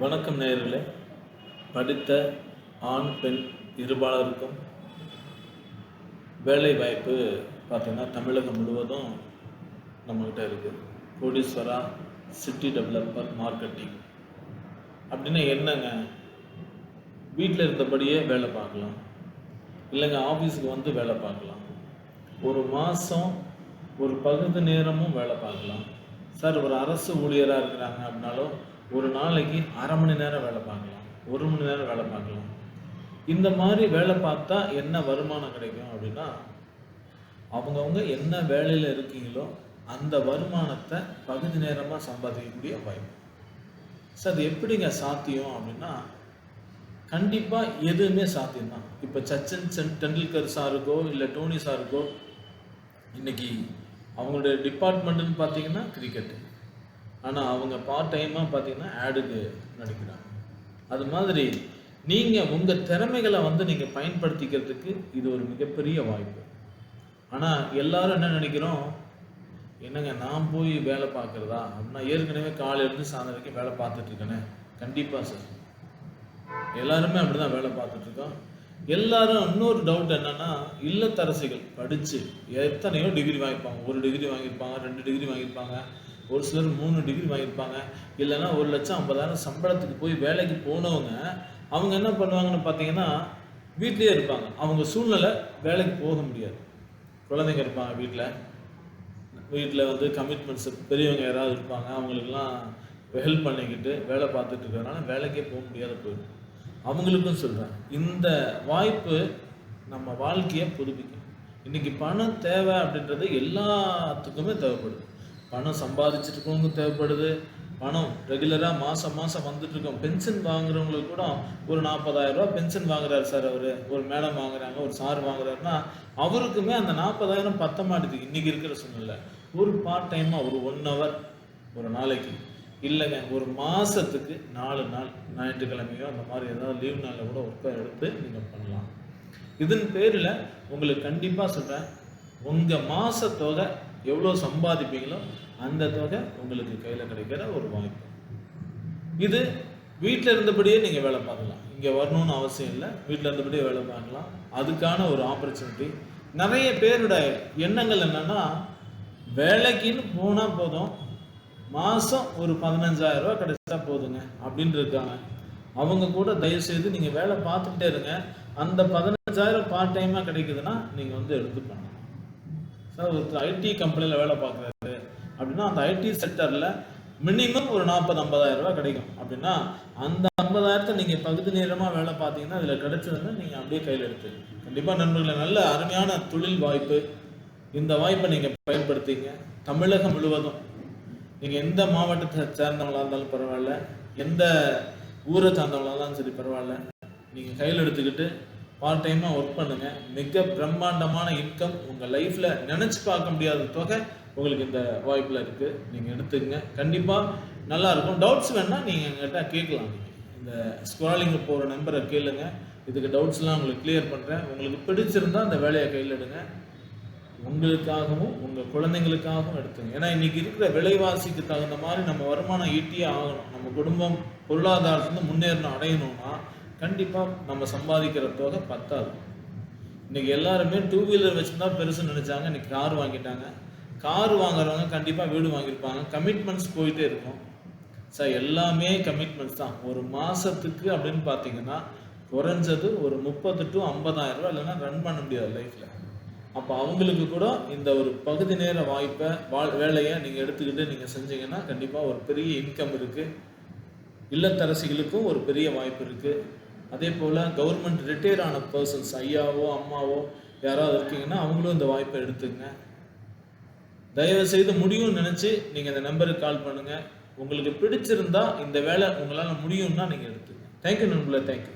வணக்கம் நேயர்களே. படித்த ஆண் பெண் இருபாலருக்கும் வேலை வாய்ப்பு பார்த்திங்கன்னா தமிழகம் முழுவதும் நம்மக்கிட்ட இருக்குது. கோடீஸ்வரா சிட்டி டெவலப்பர் மார்க்கெட்டிங் அப்படின்னா என்னங்க? வீட்டில் இருந்தபடியே வேலை பார்க்கலாம், இல்லைங்க ஆஃபீஸுக்கு வந்து வேலை பார்க்கலாம், ஒரு மாதம் ஒரு பகுதி நேரமும் வேலை பார்க்கலாம். சார் ஒரு அரசு ஊழியராக இருக்கிறாங்க அப்படின்னாலும் ஒரு நாளைக்கு அரை மணி நேரம் வேலை பார்க்கலாம், 1 மணி நேரம் வேலை பார்க்கலாம். இந்த மாதிரி வேலை பார்த்தா என்ன வருமானம் கிடைக்கும் அப்படின்னா, அவங்கவுங்க என்ன வேலையில் இருக்கீங்களோ அந்த வருமானத்தை பகுதி நேரமாக சம்பாதிக்கக்கூடிய வாய்ப்பு. சார் அது எப்படிங்க சாத்தியம் அப்படின்னா, கண்டிப்பாக எதுவுமே சாத்தியம்தான். இப்போ சச்சின் டெண்டுல்கர் சாருக்கோ இல்லை டோனி சாருக்கோ இன்னைக்கு அவங்களுடைய டிபார்ட்மெண்ட்டுன்னு பார்த்தீங்கன்னா கிரிக்கெட்டு, ஆனால் அவங்க பார்ட் டைமாக பார்த்தீங்கன்னா ஆடுக்கு நடிக்கிறாங்க. அது மாதிரி நீங்கள் உங்கள் திறமைகளை நீங்கள் பயன்படுத்திக்கிறதுக்கு இது ஒரு மிகப்பெரிய வாய்ப்பு. ஆனால் எல்லாரும் என்ன நினைக்கிறோம், என்னங்க நான் போய் வேலை பார்க்குறதா அப்படின்னா, ஏற்கனவே காலையிலேருந்து சாயந்தரம் வரைக்கும் வேலை பார்த்துட்ருக்கேனே. கண்டிப்பாக சார், எல்லாருமே அப்படி தான் வேலை பார்த்துட்ருக்கோம். எல்லாரும் இன்னொரு டவுட் என்னன்னா, இல்லத்தரசிகள் படித்து எத்தனையோ டிகிரி வாங்கியிருப்பாங்க. 1 டிகிரி வாங்கியிருப்பாங்க, 2 டிகிரி வாங்கியிருப்பாங்க, ஒரு சிலர் 3 டிகிரி வாங்கியிருப்பாங்க, இல்லைன்னா 1,50,000 சம்பளத்துக்கு போய் வேலைக்கு போனவங்க அவங்க என்ன பண்ணுவாங்கன்னு பார்த்தீங்கன்னா, வீட்லேயே இருப்பாங்க. அவங்க சூழ்நிலை வேலைக்கு போக முடியாது. குழந்தைங்க இருப்பாங்க வீட்டில் கமிட்மெண்ட்ஸ் பெரியவங்க யாராவது இருப்பாங்க, அவங்களுக்கெல்லாம் ஹெல்ப் பண்ணிக்கிட்டு வேலை பார்த்துட்டு இருக்கிறதுனால வேலைக்கே போக முடியாத போயிடும். அவங்களுக்கும் சொல்கிறேன், இந்த வாய்ப்பு நம்ம வாழ்க்கையை புதுப்பிக்கும். இன்றைக்கி பணம் தேவை அப்படின்றது எல்லாத்துக்குமே தேவைப்படுது. பணம் சம்பாதிச்சிருக்கவங்க தேவைப்படுது, பணம் ரெகுலராக மாதம் வந்துட்டுருக்கோம். பென்ஷன் வாங்குறவங்களுக்கு கூட ஒரு 40,000 ரூபா பென்ஷன் வாங்குறாரு சார், ஒரு மேடம் வாங்குறாங்க, ஒரு சார் வாங்குறாருன்னா அவருக்குமே அந்த 40,000 பத்த மாட்டேது இன்றைக்கி இருக்கிற சூழ்நிலை. ஒரு பார்ட் டைமாக ஒரு 1 hour ஒரு நாளைக்கு, இல்லைங்க ஒரு மாதத்துக்கு 4 நாள் ஞாயிற்றுக்கிழமையோ அந்த மாதிரி ஏதாவது லீவ் நாளில் கூட ஒர்க்கை எடுத்து நீங்கள் பண்ணலாம். இதன் பேரில் உங்களுக்கு கண்டிப்பாக சொல்கிறேன், உங்கள் மாத தொகை எவ்வளோ சம்பாதிப்பீங்களோ அந்த தொகை உங்களுக்கு கையில் கிடைக்கிற ஒரு வாய்ப்பு. இது வீட்டில் இருந்தபடியே நீங்கள் வேலை பார்க்கலாம், இங்கே வரணும்னு அவசியம் இல்லை. வீட்டில் இருந்தபடியே வேலை பார்க்கலாம். அதுக்கான ஒரு ஆப்பர்ச்சுனிட்டி. நிறைய பேரோட எண்ணங்கள் என்னென்னா, வேலைக்குன்னு போனால் போதும், மாதம் ஒரு 15,000 ரூபா கிடைச்சா போதுங்க அப்படின்னு இருக்காங்க. அவங்க கூட தயவுசெய்து நீங்கள் வேலை பார்த்துக்கிட்டே இருங்க. அந்த 15,000 பார்ட் டைமாக கிடைக்குதுன்னா நீங்கள் எடுத்துக்கணும். சார் ஒரு ஐடி கம்பெனியில் வேலை பார்க்குறாரு அப்படின்னா, அந்த ஐடி செக்டரில் மினிமம் ஒரு 40,000-50,000 ரூபா கிடைக்கும் அப்படின்னா, அந்த 50,000 நீங்கள் பகுதி நேரமாக வேலை பார்த்தீங்கன்னா அதில் கிடைச்சதுன்னா நீங்கள் அப்படியே கையில் எடுத்து கண்டிப்பாக நண்பர்களை நல்ல அருமையான தொழில் வாய்ப்பு. இந்த வாய்ப்பை நீங்கள் பயன்படுத்திங்க. தமிழகம் முழுவதும் நீங்கள் எந்த மாவட்டத்தை சேர்ந்தவங்களாக இருந்தாலும் பரவாயில்ல, எந்த ஊரை சார்ந்தவங்களாக இருந்தாலும் சரி பரவாயில்ல, நீங்கள் கையில் எடுத்துக்கிட்டு பார்ட் டைமாக ஒர்க் பண்ணுங்கள். மிக பிரம்மாண்டமான இன்கம், உங்கள் லைஃப்பில் நினச்சி பார்க்க முடியாத தொகை உங்களுக்கு இந்த வாய்ப்பில் இருக்குது. நீங்கள் எடுத்துக்கங்க, கண்டிப்பாக நல்லாயிருக்கும். டவுட்ஸ் வேணால் நீங்கள் எங்கிட்ட கேட்கலாம். நீங்கள் இந்த ஸ்க்ராலிங்கில் போகிற நம்பரை கேளுங்க, இதுக்கு டவுட்ஸ்லாம் உங்களுக்கு கிளியர் பண்ணுறேன். உங்களுக்கு பிடிச்சிருந்தால் அந்த வேலையை கையில் எடுங்க. உங்களுக்காகவும் உங்கள் குழந்தைங்களுக்காகவும் எடுத்துங்க. ஏன்னா இன்றைக்கி இருக்கிற விலைவாசிக்கு தகுந்த மாதிரி நம்ம வருமானம் ஈட்டியே ஆகணும். நம்ம குடும்பம் பொருளாதாரத்துலேருந்து முன்னேறணும், அடையணும்னா கண்டிப்பாக நம்ம சம்பாதிக்கிற தொகை பத்தாது. இன்றைக்கி எல்லாருமே 2 வீலர் வச்சுருந்தா பெருசுன்னு நினச்சாங்க, இன்றைக்கி கார் வாங்கிட்டாங்க. கார் வாங்குறவங்க கண்டிப்பாக வீடு வாங்கியிருப்பாங்க. கமிட்மெண்ட்ஸ் போயிட்டே இருக்கும் சார், எல்லாமே கமிட்மெண்ட்ஸ் தான். ஒரு மாதத்துக்கு அப்படின்னு பார்த்தீங்கன்னா குறைஞ்சது ஒரு 30,000 to 50,000 ரூபா இல்லைன்னா ரன் பண்ண முடியாது லைஃப்பில். அப்போ அவங்களுக்கு கூட இந்த ஒரு பகுதி நேர வாய்ப்பை வேலையை நீங்கள் எடுத்துக்கிட்டு நீங்கள் செஞ்சீங்கன்னா கண்டிப்பாக ஒரு பெரிய இன்கம் இருக்குது. இல்லத்தரசிகளுக்கும் ஒரு பெரிய வாய்ப்பு இருக்குது. அதே போல் கவர்மெண்ட் ரிட்டையர் ஆன பர்சன்ஸ், ஐயாவோ அம்மாவோ யாராவது இருக்கீங்கன்னா அவங்களும் இந்த வாய்ப்பை எடுத்துங்க. தயவு செய்து முடியும்னு நினச்சி நீங்கள் இந்த நம்பருக்கு கால் பண்ணுங்கள். உங்களுக்கு பிடிச்சிருந்தா இந்த வேலை உங்களால் முடியும்னா நீங்கள் எடுத்துங்க. தேங்க்யூ நண்பர்களே, தேங்க்யூ.